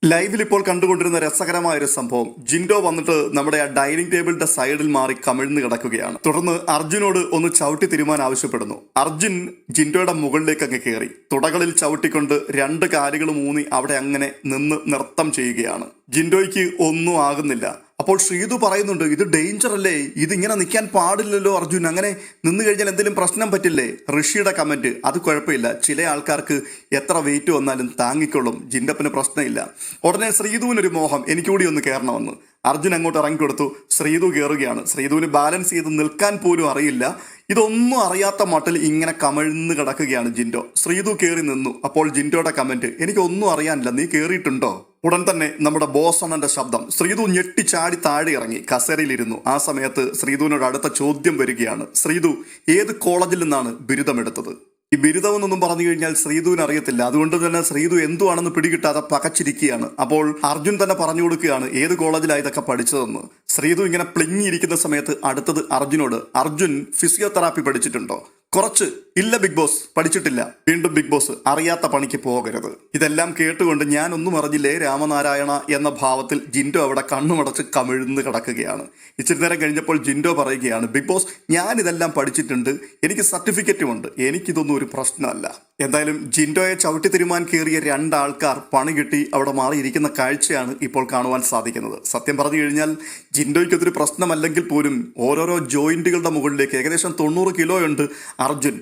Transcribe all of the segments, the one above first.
ലൈവിൽ ഇപ്പോൾ കണ്ടുകൊണ്ടിരുന്ന രസകരമായ ഒരു സംഭവം, ജിൻഡോ വന്നിട്ട് നമ്മുടെ ആ ഡൈനിങ് ടേബിളിന്റെ സൈഡിൽ മാറി കമിഴ്ന്ന് കിടക്കുകയാണ്. തുടർന്ന് അർജുനോട് ഒന്ന് ചവിട്ടി തിരുമാൻ ആവശ്യപ്പെടുന്നു. അർജുൻ ജിൻഡോയുടെ മുകളിലേക്ക് അങ്ങ് കയറി തുടകളിൽ ചവിട്ടിക്കൊണ്ട് രണ്ട് കാലുകളും ഊന്നി അവിടെ അങ്ങനെ നിന്ന് നൃത്തം ചെയ്യുകയാണ്. ജിൻഡോയ്ക്ക് ഒന്നും ആകുന്നില്ല. അപ്പോൾ ശ്രീതു പറയുന്നുണ്ട്, ഇത് ഡേഞ്ചർ അല്ലേ, ഇതിങ്ങനെ നിൽക്കാൻ പാടില്ലല്ലോ അർജുൻ, അങ്ങനെ നിന്ന് കഴിഞ്ഞാൽ എന്തെങ്കിലും പ്രശ്നം പറ്റില്ലേ? ഋഷിയുടെ കമന്റ്, അത് കുഴപ്പമില്ല, ചില ആൾക്കാർക്ക് എത്ര വെയിറ്റ് വന്നാലും താങ്ങിക്കൊള്ളും, ജിൻഡപ്പന് പ്രശ്നമില്ല. ഉടനെ ശ്രീതുവിനൊരു മോഹം, എനിക്കൂടി ഒന്ന് കയറണമെന്ന്. അർജുൻ അങ്ങോട്ട് ഇറങ്ങിക്കൊടുത്തു. ശ്രീതു കയറുകയാണ്. ശ്രീതുവിന് ബാലൻസ് ചെയ്ത് നിൽക്കാൻ പോലും അറിയില്ല. ഇതൊന്നും അറിയാത്ത മട്ടിൽ ഇങ്ങനെ കമിഴ്ന്ന് കിടക്കുകയാണ് ജിൻഡോ. ശ്രീതു കയറി നിന്നു. അപ്പോൾ ജിൻഡോയുടെ കമന്റ്, എനിക്കൊന്നും അറിയാനില്ല, നീ കയറിയിട്ടുണ്ടോ? ഉടൻ തന്നെ നമ്മുടെ ബോസണ്ണന്റെ ശബ്ദം. ശ്രീതു ഞെട്ടിച്ചാടി താഴെ ഇറങ്ങി കസേരയിലിരുന്നു. ആ സമയത്ത് ശ്രീതുവിനോട് അടുത്ത ചോദ്യം വരികയാണ്. ശ്രീതു ഏത് കോളേജിൽ നിന്നാണ് ബിരുദമെടുത്തത്? ഈ ബിരുദമെന്നൊന്നും പറഞ്ഞു കഴിഞ്ഞാൽ ശ്രീതുവിന് അറിയത്തില്ല. അതുകൊണ്ട് തന്നെ ശ്രീതു എന്തുവാണെന്ന് പിടികിട്ടാതെ പകച്ചിരിക്കുകയാണ്. അപ്പോൾ അർജുൻ തന്നെ പറഞ്ഞു കൊടുക്കുകയാണ് ഏത് കോളേജിലാണ് ഇതൊക്കെ പഠിച്ചതെന്ന്. ശ്രീതു ഇങ്ങനെ പ്ലിങ്ങിയിരിക്കുന്ന സമയത്ത് അടുത്തത് അർജുനോട്, അർജുൻ ഫിസിയോതെറാപ്പി പഠിച്ചിട്ടുണ്ടോ? കുറച്ച്. ഇല്ല ബിഗ് ബോസ്, പഠിച്ചിട്ടില്ല. വീണ്ടും ബിഗ് ബോസ്, അറിയാത്ത പണിക്ക് പോകരുത്. ഇതെല്ലാം കേട്ടുകൊണ്ട് ഞാനൊന്നും അറിഞ്ഞില്ലേ രാമനാരായണ എന്ന ഭാവത്തിൽ ജിൻഡോ അവിടെ കണ്ണുമടച്ച് കമിഴ്ന്ന് കിടക്കുകയാണ്. ഇച്ചിരി നേരം കഴിഞ്ഞപ്പോൾ ജിൻഡോ പറയുകയാണ്, ബിഗ് ബോസ് ഞാനിതെല്ലാം പഠിച്ചിട്ടുണ്ട്, എനിക്ക് സർട്ടിഫിക്കറ്റുമുണ്ട്, എനിക്കിതൊന്നും ഒരു പ്രശ്നമല്ല. എന്തായാലും ജിൻഡോയെ ചവിട്ടി തിരുമാൻ കയറിയ രണ്ടാൾക്കാർ പണി കിട്ടി അവിടെ മാറിയിരിക്കുന്ന കാഴ്ചയാണ് ഇപ്പോൾ കാണുവാൻ സാധിക്കുന്നത്. സത്യം പറഞ്ഞു കഴിഞ്ഞാൽ ജിൻഡോയ്ക്കതൊരു പ്രശ്നമല്ലെങ്കിൽ പോലും ഓരോരോ ജോയിന്റുകളുടെ മുകളിലേക്ക് ഏകദേശം 90 കിലോ ഉണ്ട് അർജുൻ.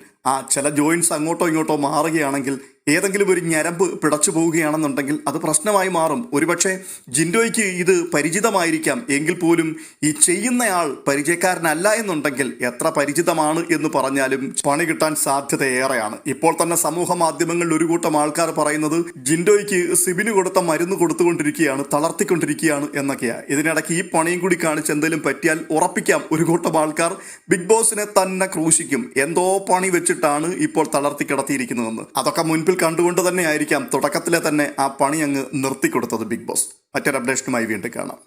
ചില ജോയിൻസ് അങ്ങോട്ടോ ഇങ്ങോട്ടോ മാറുകയാണെങ്കിൽ, ഏതെങ്കിലും ഒരു ഞരമ്പ് പിടച്ചു പോവുകയാണെന്നുണ്ടെങ്കിൽ അത് പ്രശ്നമായി മാറും. ഒരുപക്ഷെ ജിൻഡോയ്ക്ക് ഇത് പരിചിതമായിരിക്കാം, എങ്കിൽ പോലും ഈ ചെയ്യുന്നയാൾ പരിചയക്കാരനല്ല എന്നുണ്ടെങ്കിൽ എത്ര പരിചിതമാണ് എന്ന് പറഞ്ഞാലും പണി കിട്ടാൻ സാധ്യത ഏറെയാണ്. ഇപ്പോൾ തന്നെ സമൂഹ മാധ്യമങ്ങളിൽ ഒരു കൂട്ടം ആൾക്കാർ പറയുന്നത് ജിൻഡോയ്ക്ക് സിബിന് കൊടുത്ത മരുന്ന് കൊടുത്തുകൊണ്ടിരിക്കുകയാണ്, തളർത്തിക്കൊണ്ടിരിക്കുകയാണ് എന്നൊക്കെയാണ്. ഇതിനിടയ്ക്ക് ഈ പണിയും കൂടി കാണിച്ച് എന്തെങ്കിലും പറ്റിയാൽ ഉറപ്പിക്കാം ഒരു കൂട്ടം ആൾക്കാർ ബിഗ് ബോസിനെ തന്നെ ക്രൂശിക്കും. എന്തോ പണി വെച്ചിട്ടാണ് ഇപ്പോൾ തളർത്തി കിടത്തിയിരിക്കുന്നതെന്ന്. അതൊക്കെ മുൻപിൽ കണ്ടുകൊണ്ട് തന്നെ ആയിരിക്കാം തുടക്കത്തിലെ തന്നെ ആ പണി അങ്ങ് നിർത്തിക്കൊടുത്തത് ബിഗ് ബോസ്. മറ്റൊരു അപ്ഡേഷനുമായി വീണ്ടും കാണാം.